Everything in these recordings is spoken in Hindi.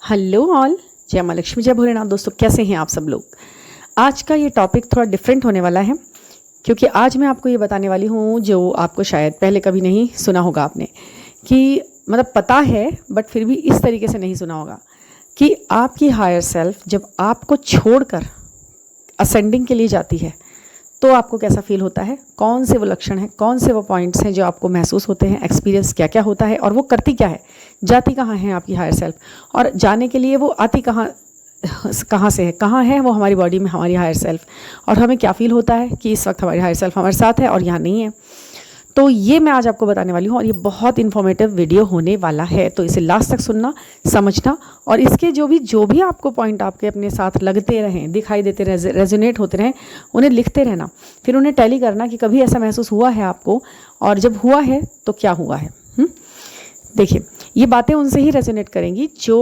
हेलो ऑल, जय माँ लक्ष्मी, जय भोलेनाथ। दोस्तों कैसे हैं आप सब लोग। आज का ये टॉपिक थोड़ा डिफरेंट होने वाला है क्योंकि आज मैं आपको ये बताने वाली हूँ जो आपको शायद पहले कभी नहीं सुना होगा आपने, कि मतलब पता है बट फिर भी इस तरीके से नहीं सुना होगा कि आपकी हायर सेल्फ जब आपको छोड़कर असेंडिंग के लिए जाती है तो आपको कैसा फील होता है, कौन से वो लक्षण हैं, कौन से वो पॉइंट्स हैं जो आपको महसूस होते हैं, एक्सपीरियंस क्या क्या होता है और वो करती क्या है, जाती कहाँ है आपकी हायर सेल्फ, और जाने के लिए वो आती कहाँ से है, कहाँ है वो हमारी बॉडी में हमारी हायर सेल्फ, और हमें क्या फील होता है कि इस वक्त हमारी हायर सेल्फ हमारे साथ है और यहाँ नहीं है। तो ये मैं आज आपको बताने वाली हूँ और ये बहुत इन्फॉर्मेटिव वीडियो होने वाला है, तो इसे लास्ट तक सुनना, समझना, और इसके जो भी आपको पॉइंट आपके अपने साथ लगते रहें, दिखाई देते रहें, रेजोनेट होते रहें, उन्हें लिखते रहना, फिर उन्हें टैली करना कि कभी ऐसा महसूस हुआ है आपको, और जब हुआ है तो क्या हुआ है। देखिए, ये बातें उनसे ही रेजोनेट करेंगी जो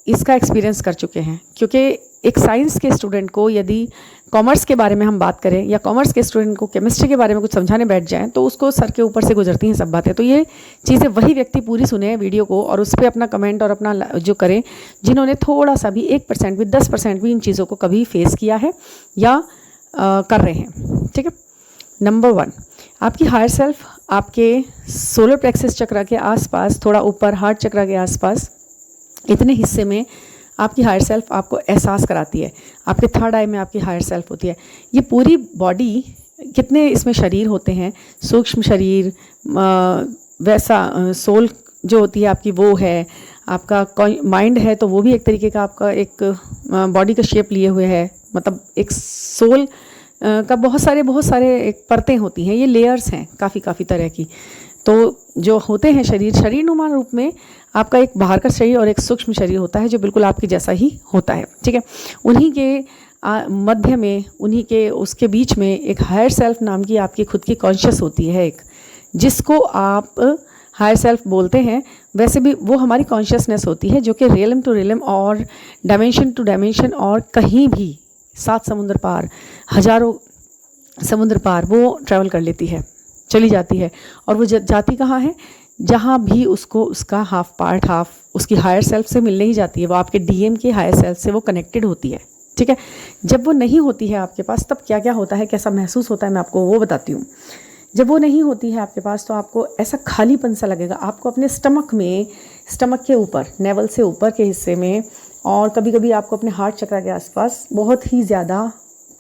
इसका एक्सपीरियंस कर चुके हैं, क्योंकि एक साइंस के स्टूडेंट को यदि कॉमर्स के बारे में हम बात करें या कॉमर्स के स्टूडेंट को केमिस्ट्री के बारे में कुछ समझाने बैठ जाएं तो उसको सर के ऊपर से गुजरती हैं सब बातें। तो ये चीज़ें वही व्यक्ति पूरी सुने वीडियो को और उस पर अपना कमेंट और अपना जो करें जिन्होंने थोड़ा सा भी 1% भी 10% भी इन चीज़ों को कभी फेस किया है या कर रहे हैं। ठीक है। नंबर 1, आपकी हायर सेल्फ आपके सोलर प्लेक्सस चक्र के आसपास, थोड़ा ऊपर हार्ट चक्र के आसपास, इतने हिस्से में आपकी हायर सेल्फ आपको एहसास कराती है। आपके थर्ड आई में आपकी हायर सेल्फ होती है। ये पूरी बॉडी, कितने इसमें शरीर होते हैं, सूक्ष्म शरीर, वैसा सोल जो होती है आपकी वो है, आपका माइंड है तो वो भी एक तरीके का आपका एक बॉडी का शेप लिए हुए है, मतलब एक सोल का बहुत सारे एक परतें होती हैं, ये लेयर्स हैं काफ़ी तरह की। तो जो होते हैं शरीर नुमा रूप में आपका एक बाहर का शरीर और एक सूक्ष्म शरीर होता है जो बिल्कुल आपके जैसा ही होता है। ठीक है। उन्हीं के मध्य में, उन्हीं के उसके बीच में एक हायर सेल्फ नाम की आपकी खुद की कॉन्शियस होती है, एक जिसको आप हायर सेल्फ बोलते हैं। वैसे भी वो हमारी कॉन्शियसनेस होती है जो कि रियलम टू रियलम और डायमेंशन टू डायमेंशन और कहीं भी 7 समुद्र पार, हजारों समुद्र पार वो ट्रैवल कर लेती है, चली जाती है। और वो जाती कहाँ है, जहाँ भी उसको उसका हाफ उसकी हायर सेल्फ से मिलने ही जाती है, वो आपके डीएम के हायर सेल्फ से वो कनेक्टेड होती है। ठीक है। जब वो नहीं होती है आपके पास तब क्या क्या होता है, कैसा महसूस होता है, मैं आपको वो बताती हूँ। जब वो नहीं होती है आपके पास तो आपको ऐसा खालीपन सा लगेगा, आपको अपने स्टमक के ऊपर, नेवल से ऊपर के हिस्से में, और कभी कभी आपको अपने हार्ट चक्र के आसपास बहुत ही ज़्यादा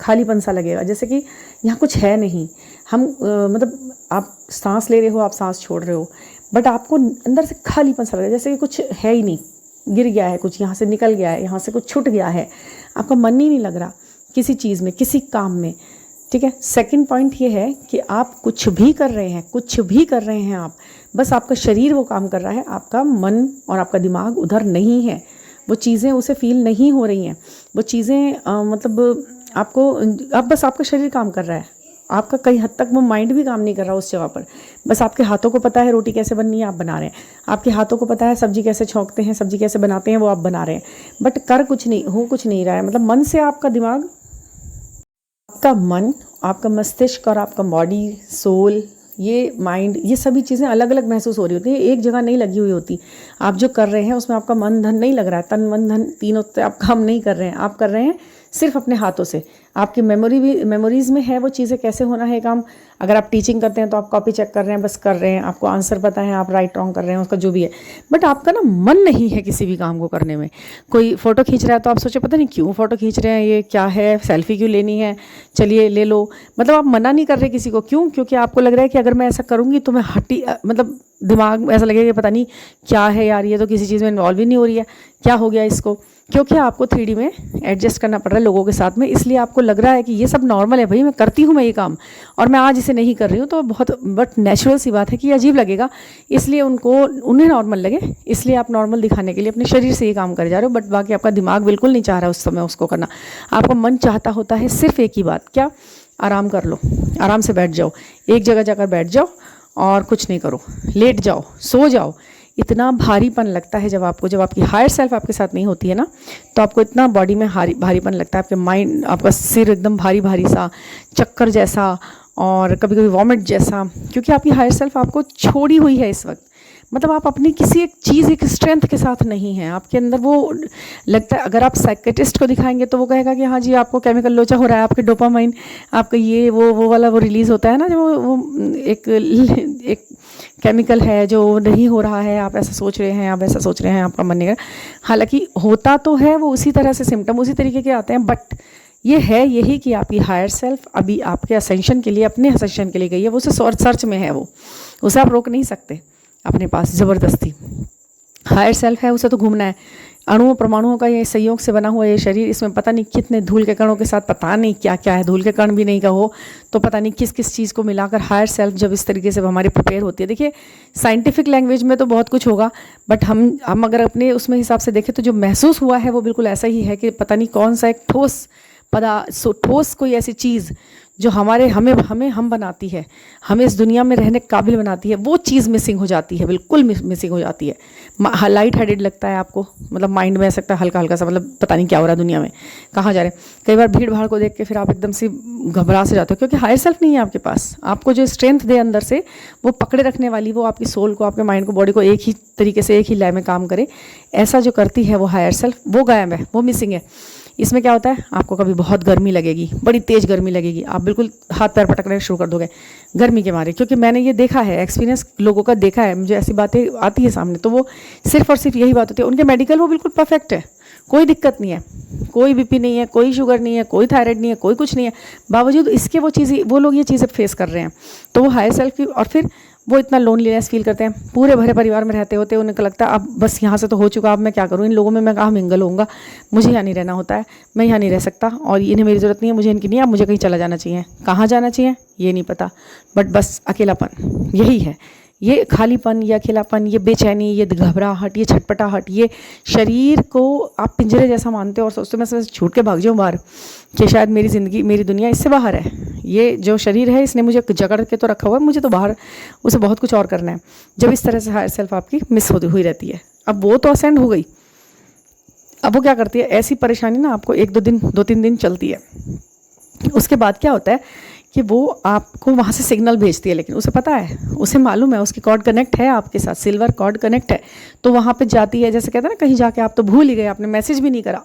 खालीपन सा लगेगा, जैसे कि यहाँ कुछ है नहीं। मतलब आप सांस ले रहे हो, आप सांस छोड़ रहे हो, बट आपको अंदर से खालीपन सा लगेगा, जैसे कि कुछ है ही नहीं, गिर गया है, कुछ यहाँ से निकल गया है, यहाँ से कुछ छूट गया है, आपका मन ही नहीं लग रहा किसी चीज़ में, किसी काम में। ठीक है। सेकंड पॉइंट ये है कि आप कुछ भी कर रहे हैं आप, बस आपका शरीर वो काम कर रहा है, आपका मन और आपका दिमाग उधर नहीं है, वो चीज़ें उसे फील नहीं हो रही हैं, वो चीज़ें मतलब आप बस आपका शरीर काम कर रहा है, आपका कई हद तक वो माइंड भी काम नहीं कर रहा उस जगह पर। बस आपके हाथों को पता है रोटी कैसे बननी है, आप बना रहे हैं, आपके हाथों को पता है सब्जी कैसे छौंकते हैं, सब्जी कैसे बनाते हैं, वो आप बना रहे हैं, बट कुछ नहीं रहा है। मतलब मन से आपका दिमाग, आपका मन, आपका मस्तिष्क और आपका बॉडी, सोल, ये माइंड, ये सभी चीज़ें अलग अलग महसूस हो रही होती है, एक जगह नहीं लगी हुई होती। आप जो कर रहे हैं उसमें आपका मन धन नहीं लग रहा है, तन मन धन तीनों आप काम नहीं कर रहे हैं, आप कर रहे हैं सिर्फ अपने हाथों से। आपकी मेमोरीज़ में है वो चीज़ें कैसे होना है काम। अगर आप टीचिंग करते हैं तो आप कॉपी चेक कर रहे हैं, बस कर रहे हैं, आपको आंसर पता है, आप राइट रॉन्ग कर रहे हैं, उसका जो भी है, बट आपका ना मन नहीं है किसी भी काम को करने में। कोई फ़ोटो खींच रहा है तो आप सोचे पता नहीं क्यों फ़ोटो खींच रहे हैं, ये क्या है, सेल्फी क्यों लेनी है, चलिए ले लो। मतलब आप मना नहीं कर रहे किसी को, क्यों? क्योंकि आपको लग रहा है कि अगर मैं ऐसा करूँगी तो मैं मतलब दिमाग ऐसा लगेगा कि पता नहीं क्या है यार, ये तो किसी चीज़ में इन्वॉल्व ही नहीं हो रही है, क्या हो गया इसको, क्योंकि आपको 3D में एडजस्ट करना पड़ रहा है लोगों के साथ में, इसलिए आपको लग रहा है कि ये सब नॉर्मल है भाई, मैं करती हूँ मैं ये काम, और मैं आज इसे नहीं कर रही हूँ तो बट नेचुरल सी बात है कि ये अजीब लगेगा, इसलिए उन्हें नॉर्मल लगे, इसलिए आप नॉर्मल दिखाने के लिए अपने शरीर से ये काम कर जा रहे हो, बट बाकी आपका दिमाग बिल्कुल नहीं चाह रहा उस समय उसको करना। आपका मन चाहता होता है सिर्फ एक ही बात, क्या? आराम कर लो, आराम से बैठ जाओ, एक जगह जाकर बैठ जाओ और कुछ नहीं करो, लेट जाओ, सो जाओ। इतना भारीपन लगता है जब आपकी हायर सेल्फ आपके साथ नहीं होती है ना, तो आपको इतना बॉडी में भारीपन लगता है, आपके माइंड, आपका सिर एकदम भारी सा, चक्कर जैसा, और कभी कभी वॉमिट जैसा, क्योंकि आपकी हायर सेल्फ आपको छोड़ी हुई है इस वक्त। मतलब आप अपनी किसी एक चीज़, एक स्ट्रेंथ के साथ नहीं हैं, आपके अंदर वो लगता है। अगर आप साइकेट्रिस्ट को दिखाएंगे तो वो कहेगा कि हाँ जी आपको केमिकल लोचा हो रहा है, आपके डोपामाइन, आपका ये वो वाला वो रिलीज़ होता है ना, जो वो एक केमिकल है जो नहीं हो रहा है, आप ऐसा सोच रहे हैं, आप ऐसा सोच रहे हैं, आपका मन नहीं कर। हालांकि होता तो है वो उसी तरह से, सिम्टम उसी तरीके के आते हैं, बट ये है यही कि आपकी हायर सेल्फ अभी आपके असेंशन के लिए, अपने असेंशन के लिए गई है। वो उसे सर्च में है, वो उसे आप रोक नहीं सकते अपने पास ज़बरदस्ती। हायर सेल्फ है, उसे तो घूमना है। अणुओं परमाणुओं का ये संयोग से बना हुआ ये शरीर, इसमें पता नहीं कितने धूल के कणों के साथ पता नहीं क्या क्या है, धूल के कण भी नहीं कहो तो पता नहीं किस किस चीज़ को मिलाकर हायर सेल्फ जब इस तरीके से हमारी प्रिपेयर होती है। देखिए साइंटिफिक लैंग्वेज में तो बहुत कुछ होगा, बट हम अगर अपने उसमें हिसाब से देखें तो जो महसूस हुआ है वो बिल्कुल ऐसा ही है कि पता नहीं कौन सा एक ठोस ठोस कोई ऐसी चीज़ जो हम बनाती है, हमें इस दुनिया में रहने के काबिल बनाती है, वो चीज़ मिसिंग हो जाती है, बिल्कुल मिसिंग हो जाती है। लाइट हेडेड लगता है आपको, मतलब माइंड में ऐसा हल्का हल्का सा, मतलब पता नहीं क्या हो रहा है दुनिया में, कहाँ जा रहे हैं। कई बार भीड़ भाड़ को देख के फिर आप एकदम से घबरा से जाते हो, क्योंकि हायर सेल्फ नहीं है आपके पास। आपको जो स्ट्रेंथ दे अंदर से, वो पकड़े रखने वाली, वो आपकी सोल को, आपके माइंड को, बॉडी को एक ही तरीके से, एक ही लय में काम करे, ऐसा जो करती है वो हायर सेल्फ, वो गायब है, वो मिसिंग है। इसमें क्या होता है, आपको कभी बहुत गर्मी लगेगी, बड़ी तेज़ गर्मी लगेगी, आप बिल्कुल हाथ पैर पटकने शुरू कर दोगे गर्मी के मारे, क्योंकि मैंने ये देखा है, एक्सपीरियंस लोगों का देखा है, मुझे ऐसी बातें आती है सामने, तो वो सिर्फ और सिर्फ यही बात होती है। उनके मेडिकल वो बिल्कुल परफेक्ट है, कोई दिक्कत नहीं है, कोई बीपी नहीं है, कोई शुगर नहीं है, कोई थायराइड नहीं है, कोई कुछ नहीं है, बावजूद इसके वो लोग ये चीज़ें फेस कर रहे हैं। तो वो हायर सेल्फ की, और फिर वो इतना लोनलीनेस फील करते हैं, पूरे भरे परिवार में रहते होते, उन्हें लगता है अब बस यहाँ से तो हो चुका, अब मैं क्या करूँ, इन लोगों में मैं कहाँ मिंगल होऊंगा, मुझे यहाँ नहीं रहना होता है, मैं यहाँ नहीं रह सकता, और इन्हें मेरी ज़रूरत नहीं है, मुझे इनकी नहीं है, अब मुझे कहीं चला जाना चाहिए। कहाँ जाना चाहिए ये नहीं पता, बट बस अकेलापन यही है, ये खालीपन, ये अकेलापन, ये बेचैनी, ये घबराहट, ये छटपटाहट, ये शरीर को आप पिंजरे जैसा मानते हो और सोचते हो मैं इससे छूट के भाग जाऊँ बाहर, कि शायद मेरी ज़िंदगी, मेरी दुनिया इससे बाहर है। ये जो शरीर है इसने मुझे जकड़ के तो रखा हुआ है, मुझे तो बाहर उसे बहुत कुछ और करना है। जब इस तरह से हायर सेल्फ आपकी मिस होती हुई रहती है, अब वो तो असेंड हो गई, अब वो क्या करती है, ऐसी परेशानी ना आपको 2-3 दिन चलती है। उसके बाद क्या होता है कि वो आपको वहाँ से सिग्नल भेजती है, लेकिन उसे पता है, उसे मालूम है, उसकी कॉर्ड कनेक्ट है आपके साथ, सिल्वर कॉर्ड कनेक्ट है, तो वहाँ पे जाती है। जैसे कहते हैं ना, कहीं जाके आप तो भूल ही गए, आपने मैसेज भी नहीं करा,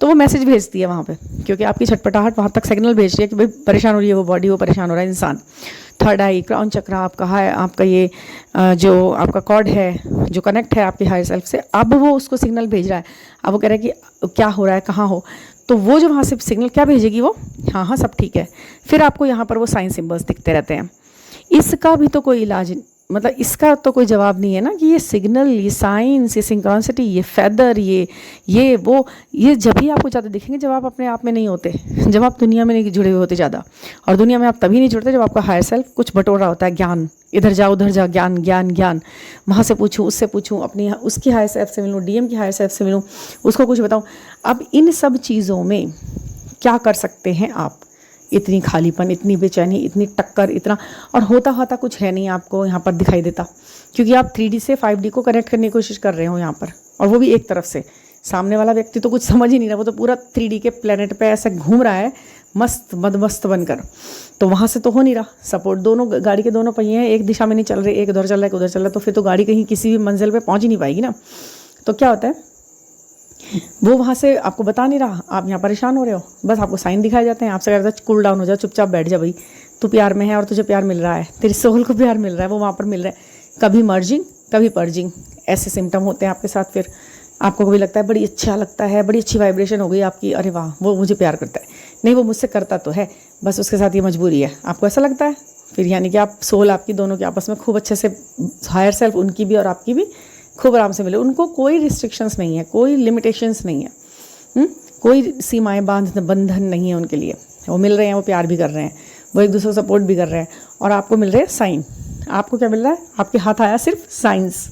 तो वो मैसेज भेजती है वहाँ पे, क्योंकि आपकी छटपटाहट वहाँ तक सिग्नल भेज रही है कि भाई परेशान हो रही है वो बॉडी, वो परेशान हो रहा है इंसान। थर्ड आई, क्राउन चक्र आपका है, आपका ये जो आपका कॉर्ड है जो कनेक्ट है आपके हायर सेल्फ से, अब वो उसको सिग्नल भेज रहा है। अब वो कह रहा है कि क्या हो रहा है, कहाँ हो, तो वो जो वहाँ से सिग्नल क्या भेजेगी वो, हाँ सब ठीक है। फिर आपको यहाँ पर वो साइन सिंबल्स दिखते रहते हैं। इसका भी तो कोई इलाज, मतलब इसका तो कोई जवाब नहीं है ना, कि ये सिग्नल, ये साइंस, ये सिंक्रोनिसिटी, ये फेदर, ये वो, ये जब ही आपको ज़्यादा दिखेंगे जब आप अपने आप में नहीं होते, जब आप दुनिया में नहीं जुड़े हुए होते ज़्यादा। और दुनिया में आप तभी नहीं जुड़ते जब आपका हायर सेल्फ कुछ बटोर रहा होता है, ज्ञान, इधर जाओ उधर जाओ, ज्ञान ज्ञान ज्ञान, वहाँ से पूछूँ, उससे पूछूँ, अपनी उसकी हायर सेल्फ से मिलूँ, डीएम की हायर सेल्फ से मिलूँ, उसको कुछ बताऊँ। अब इन सब चीज़ों में क्या कर सकते हैं आप, इतनी खालीपन, इतनी बेचैनी, इतनी टक्कर, इतना, और होता कुछ है नहीं आपको यहाँ पर दिखाई देता, क्योंकि आप 3D से 5D को कनेक्ट करने की कोशिश कर रहे हो यहाँ पर, और वो भी एक तरफ से। सामने वाला व्यक्ति तो कुछ समझ ही नहीं रहा, वो तो पूरा 3D के प्लेनेट पे ऐसा घूम रहा है मस्त मदमस्त बनकर, तो वहाँ से तो हो नहीं रहा सपोर्ट। दोनों गाड़ी के दोनों पहिए हैं, एक दिशा में नहीं चल रहे, एक उधर चल रहा है, एक उधर चल रहा है, तो फिर तो गाड़ी कहीं किसी भी मंजिल पे पहुँच ही नहीं पाएगी ना। तो क्या होता है, वो वहाँ से आपको बता नहीं रहा, आप यहाँ परेशान हो रहे हो, बस आपको साइन दिखाए जाते हैं, आपसे कहता है कूल डाउन हो जा, चुपचाप बैठ जा भाई, तू प्यार में है और तुझे प्यार मिल रहा है, तेरी सोल को प्यार मिल रहा है, वो वहाँ पर मिल रहा है। कभी मर्जिंग, कभी पर्जिंग, ऐसे सिम्टम होते हैं आपके साथ। फिर आपको कभी लगता है बड़ी अच्छा लगता है, बड़ी अच्छी वाइब्रेशन हो गई आपकी, अरे वाह वो मुझे प्यार करता है, नहीं वो मुझसे करता तो है, बस उसके साथ ये मजबूरी है, आपको ऐसा लगता है। फिर यानी कि आप सोल आपकी दोनों के आपस में खूब अच्छे से, हायर सेल्फ उनकी भी और आपकी भी खूब आराम से मिले, उनको कोई रिस्ट्रिक्शंस नहीं है, कोई लिमिटेशंस नहीं है, कोई सीमाएं बंधन नहीं है उनके लिए। वो मिल रहे हैं, वो प्यार भी कर रहे हैं, वो एक दूसरे को सपोर्ट भी कर रहे हैं, और आपको मिल रहे हैं साइन। आपको क्या मिल रहा है, आपके हाथ आया सिर्फ साइंस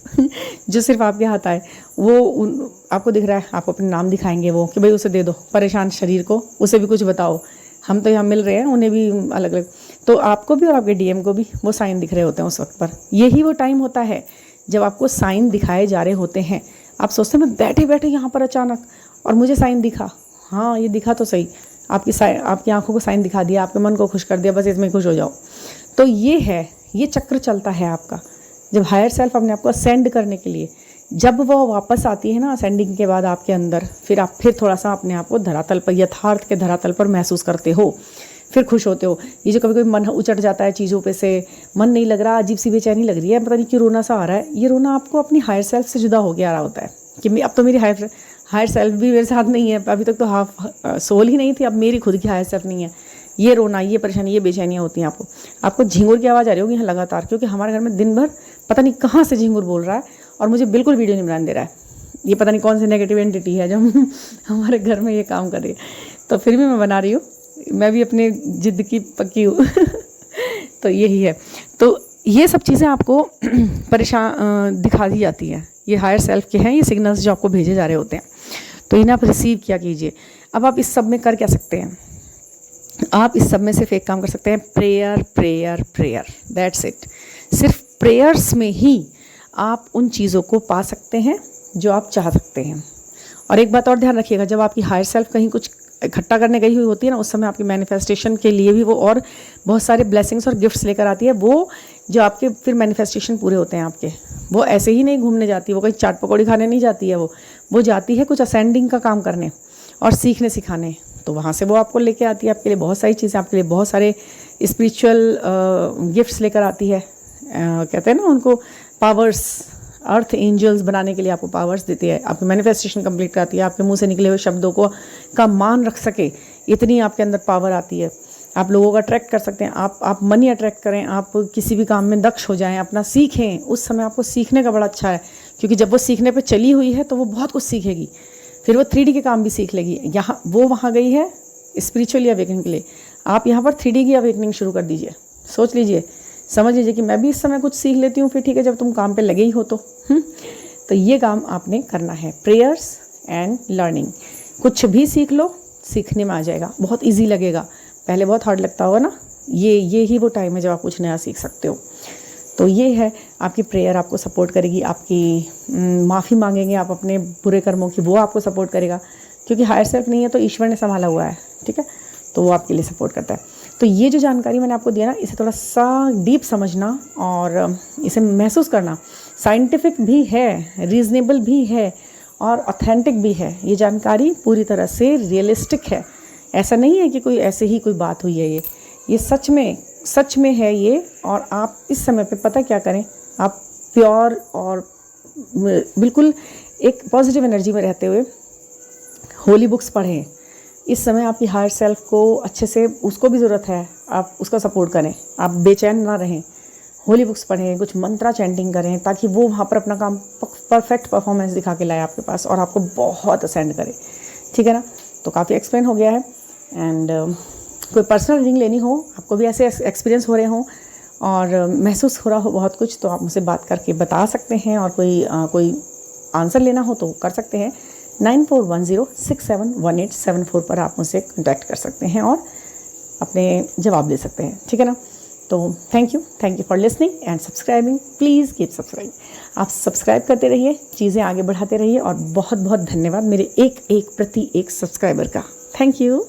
जो सिर्फ आपके हाथ आए वो आपको दिख रहा है, आपको अपने नाम दिखाएंगे वो, कि भाई उसे दे दो परेशान शरीर को, उसे भी कुछ बताओ, हम तो यहाँ मिल रहे हैं, उन्हें भी अलग अलग। तो आपको भी और आपके डीएम को भी वो साइन दिख रहे होते हैं उस वक्त पर। यही वो टाइम होता है जब आपको साइन दिखाए जा रहे होते हैं। आप सोचते हैं मैं बैठे बैठे यहाँ पर अचानक और मुझे साइन दिखा, हाँ ये दिखा तो सही, आपकी आंखों को साइन दिखा दिया, आपके मन को खुश कर दिया, बस इसमें खुश हो जाओ। तो ये है, ये चक्र चलता है आपका, जब हायर सेल्फ अपने आप को असेंड करने के लिए जब वो वापस आती है ना असेंडिंग के बाद आपके अंदर, फिर आप फिर थोड़ा सा अपने आप को धरातल पर, यथार्थ के धरातल पर महसूस करते हो, फिर खुश होते हो। ये जो कभी कभी मन उचट जाता है चीज़ों पे से, मन नहीं लग रहा, अजीब सी बेचैनी लग रही है, पता नहीं क्यों रोना सा आ रहा है, ये रोना आपको अपनी हायर सेल्फ से जुदा हो गया आ रहा होता है कि अब तो मेरी हायर सेल्फ भी मेरे साथ नहीं है, अभी तक तो हाफ सोल ही नहीं थी, अब मेरी खुद की हायर सेल्फ नहीं है। ये रोना, ये परेशानी, ये बेचैनियाँ होती हैं आपको झिंगुर की आवाज़ आ रही होगी यहाँ लगातार, क्योंकि हमारे घर में दिन भर पता नहीं कहाँ से झिंगुर बोल रहा है और मुझे बिल्कुल वीडियो नहीं बनाने दे रहा है। ये पता नहीं कौन सी नेगेटिव एंटिटी है जो हमारे घर में ये काम कर रही है, तो फिर भी मैं बना रही हूँ, मैं भी अपने जिद की पक्की हूँ तो यही है। तो ये सब चीज़ें आपको परेशान दिखा दी जाती हैं, ये हायर सेल्फ के हैं, ये सिग्नल्स जो आपको भेजे जा रहे होते हैं, तो इन्हें आप रिसीव किया कीजिए। अब आप इस सब में कर क्या सकते हैं, आप इस सब में सिर्फ एक काम कर सकते हैं, prayer prayer prayer, that's it. सिर्फ प्रेयर्स में ही आप उन चीज़ों को पा सकते हैं जो आप चाह सकते हैं। और एक बात और ध्यान रखिएगा, जब आपकी हायर सेल्फ कहीं कुछ इकट्ठा करने गई हुई होती है ना, उस समय आपकी मैनिफेस्टेशन के लिए भी वो और बहुत सारे ब्लेसिंग्स और गिफ्ट्स लेकर आती है। वो जो आपके फिर मैनिफेस्टेशन पूरे होते हैं आपके, वो ऐसे ही नहीं घूमने जाती, वो कहीं चाट पकौड़ी खाने नहीं जाती है, वो जाती है कुछ असेंडिंग का काम करने और सीखने सिखाने। तो वहाँ से वो आपको लेके आती है, आपके लिए बहुत सारी चीज़ें, आपके लिए बहुत सारे स्पिरिचुअल गिफ्ट्स लेकर आती है। कहते हैं ना उनको पावर्स, अर्थ एंजल्स बनाने के लिए आपको पावर्स देती है, आपकी मैनिफेस्टेशन कंप्लीट कराती है, आपके मुंह से निकले हुए शब्दों को का मान रख सके, इतनी आपके अंदर पावर आती है। आप लोगों को अट्रैक्ट कर सकते हैं, आप मनी अट्रैक्ट करें, आप किसी भी काम में दक्ष हो जाएं, अपना सीखें। उस समय आपको सीखने का बड़ा अच्छा है, क्योंकि जब वो सीखने पे चली हुई है तो वो बहुत कुछ सीखेगी, फिर वो 3D के काम भी सीख लेगी। यहाँ वो वहाँ गई है स्पिरिचुअली अवेकनिंग के लिए, आप यहाँ पर 3D की अवेकनिंग शुरू कर दीजिए। सोच लीजिए, समझ लीजिए कि मैं भी इस समय कुछ सीख लेती हूँ, फिर ठीक है जब तुम काम पे लगे ही हो तो ये काम आपने करना है, प्रेयर्स एंड लर्निंग। कुछ भी सीख लो, सीखने में आ जाएगा, बहुत इजी लगेगा, पहले बहुत हार्ड लगता होगा ना, ये ही वो टाइम है जब आप कुछ नया सीख सकते हो। तो ये है, आपकी प्रेयर आपको सपोर्ट करेगी, आपकी माफ़ी मांगेंगे आप अपने बुरे कर्मों की, वो आपको सपोर्ट करेगा, क्योंकि हायर सेल्फ नहीं है तो ईश्वर ने संभाला हुआ है, ठीक है, तो वो आपके लिए सपोर्ट करता है। तो ये जो जानकारी मैंने आपको दिया ना, इसे थोड़ा सा डीप समझना और इसे महसूस करना, साइंटिफिक भी है, रीज़नेबल भी है और ऑथेंटिक भी है। ये जानकारी पूरी तरह से रियलिस्टिक है, ऐसा नहीं है कि कोई ऐसे ही कोई बात हुई है, ये सच में है ये। और आप इस समय पे पता क्या करें, आप प्योर और बिल्कुल एक पॉजिटिव एनर्जी में रहते हुए होली बुक्स पढ़ें। इस समय आपकी हायर सेल्फ को अच्छे से, उसको भी ज़रूरत है, आप उसका सपोर्ट करें, आप बेचैन ना रहें, होली बुक्स पढ़ें, कुछ मंत्रा चैंटिंग करें, ताकि वो वहाँ पर अपना काम परफेक्ट परफॉर्मेंस दिखा के लाए आपके पास और आपको बहुत असेंड करे, ठीक है ना। तो काफ़ी एक्सप्लेन हो गया है। एंड कोई पर्सनल रीडिंग लेनी हो, आपको भी ऐसे एक्सपीरियंस हो रहे हों और महसूस हो रहा हो बहुत कुछ, तो आप मुझसे बात करके बता सकते हैं, और कोई आंसर लेना हो तो कर सकते हैं। 9410671874 पर आप मुझसे कॉन्टैक्ट कर सकते हैं और अपने जवाब दे सकते हैं, ठीक है ना। तो thank you for listening and subscribing, please keep subscribe. आप सब्सक्राइब करते रहिए, चीज़ें आगे बढ़ाते रहिए, और बहुत बहुत धन्यवाद मेरे एक प्रति एक सब्सक्राइबर का। Thank you.